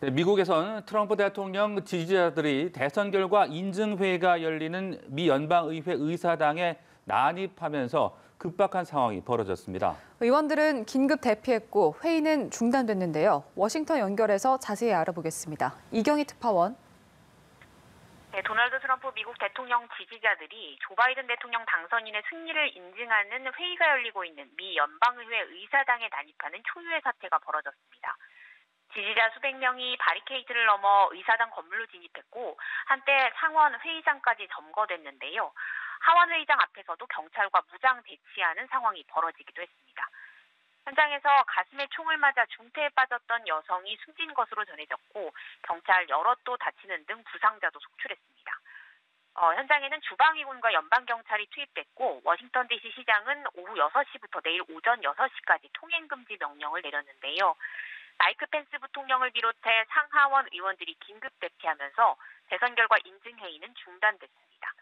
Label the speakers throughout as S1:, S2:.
S1: 네, 미국에선 트럼프 대통령 지지자들이 대선 결과 인증회가 열리는 미 연방의회 의사당에 난입하면서 급박한 상황이 벌어졌습니다.
S2: 의원들은 긴급 대피했고 회의는 중단됐는데요. 워싱턴 연결해서 자세히 알아보겠습니다. 이경희 특파원.
S3: 네, 도널드 트럼프 미국 대통령 지지자들이 조 바이든 대통령 당선인의 승리를 인증하는 회의가 열리고 있는 미 연방의회 의사당에 난입하는 초유의 사태가 벌어졌습니다. 지지자 수백 명이 바리케이트를 넘어 의사당 건물로 진입했고 한때 상원 회의장까지 점거됐는데요. 하원 회의장 앞에서도 경찰과 무장 대치하는 상황이 벌어지기도 했습니다. 현장에서 가슴에 총을 맞아 중태에 빠졌던 여성이 숨진 것으로 전해졌고 경찰 여럿 도 다치는 등 부상자도 속출했습니다. 현장에는 주방위군과 연방경찰이 투입됐고 워싱턴 DC 시장은 오후 6시부터 내일 오전 6시까지 통행금지 명령을 내렸는데요. 마이크 펜스 부통령을 비롯해 상하원 의원들이 긴급 대피하면서 대선 결과 인증회의는 중단됐습니다.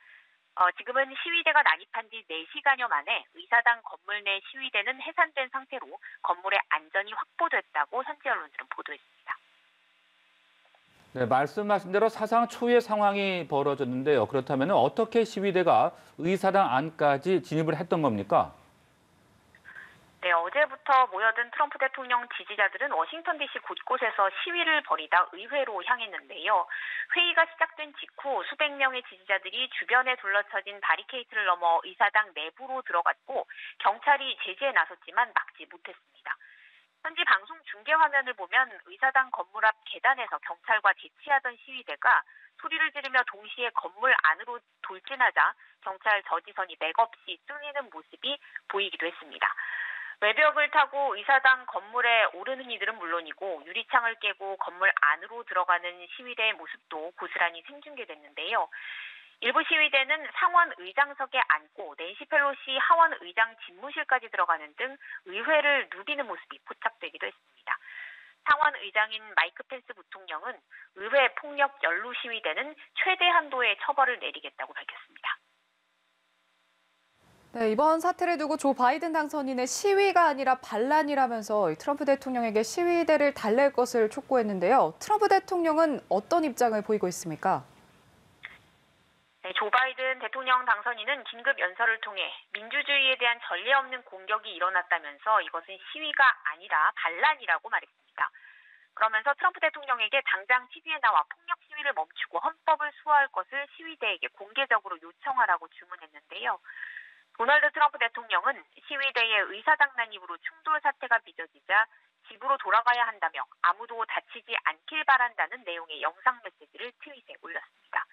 S3: 지금은 시위대가 난입한 지 4시간여 만에 의사당 건물 내 시위대는 해산된 상태로 건물의 안전이 확보됐다고 현지 언론들은 보도했습니다.
S1: 네, 말씀하신 대로 사상 초유의 상황이 벌어졌는데요. 그렇다면 어떻게 시위대가 의사당 안까지 진입을 했던 겁니까?
S3: 네, 어제부터 모여든 트럼프 대통령 지지자들은 워싱턴 DC 곳곳에서 시위를 벌이다 의회로 향했는데요. 회의가 시작된 직후 수백 명의 지지자들이 주변에 둘러쳐진 바리케이트를 넘어 의사당 내부로 들어갔고 경찰이 제지에 나섰지만 막지 못했습니다. 현지 방송 중계 화면을 보면 의사당 건물 앞 계단에서 경찰과 대치하던 시위대가 소리를 지르며 동시에 건물 안으로 돌진하자 경찰 저지선이 맥없이 뚫리는 모습이 보이기도 했습니다. 외벽을 타고 의사당 건물에 오르는 이들은 물론이고 유리창을 깨고 건물 안으로 들어가는 시위대의 모습도 고스란히 생중계됐는데요. 일부 시위대는 상원 의장석에 앉고 낸시 펠로시 하원 의장 집무실까지 들어가는 등 의회를 누비는 모습이 포착되기도 했습니다. 상원 의장인 마이크 펜스 부통령은 의회 폭력 연루 시위대는 최대 한도의 처벌을 내리겠다고 밝혔습니다.
S2: 네, 이번 사태를 두고 조 바이든 당선인의 시위가 아니라 반란이라면서 트럼프 대통령에게 시위대를 달랠 것을 촉구했는데요. 트럼프 대통령은 어떤 입장을 보이고 있습니까?
S3: 네, 조 바이든 대통령 당선인은 긴급 연설을 통해 민주주의에 대한 전례 없는 공격이 일어났다면서 이것은 시위가 아니라 반란이라고 말했습니다. 그러면서 트럼프 대통령에게 당장 TV에 나와 폭력 시위를 멈추고 헌법을 수호할 것을 시위대에게 공개적으로 요청하라고 주문했는데요. 도널드 트럼프 대통령은 시위대의 의사당 난입으로 충돌 사태가 빚어지자 집으로 돌아가야 한다며 아무도 다치지 않길 바란다는 내용의 영상 메시지를 트윗에 올렸습니다.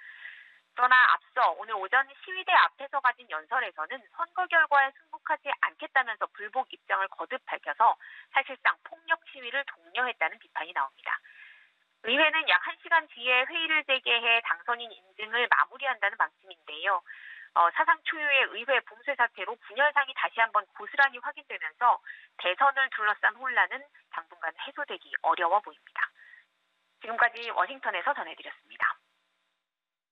S3: 그러나 앞서 오늘 오전 시위대 앞에서 가진 연설에서는 선거 결과에 승복하지 않겠다면서 불복 입장을 거듭 밝혀서 사실상 폭력 시위를 독려했다는 비판이 나옵니다. 의회는 약 1시간 뒤에 회의를 재개해 당선인 인증을 마무리한다는 방침인데요. 사상 초유의 의회 붕괴 사태로 분열상이 다시 한번 고스란히 확인되면서 대선을 둘러싼 혼란은 당분간 해소되기 어려워 보입니다. 지금까지 워싱턴에서 전해드렸습니다.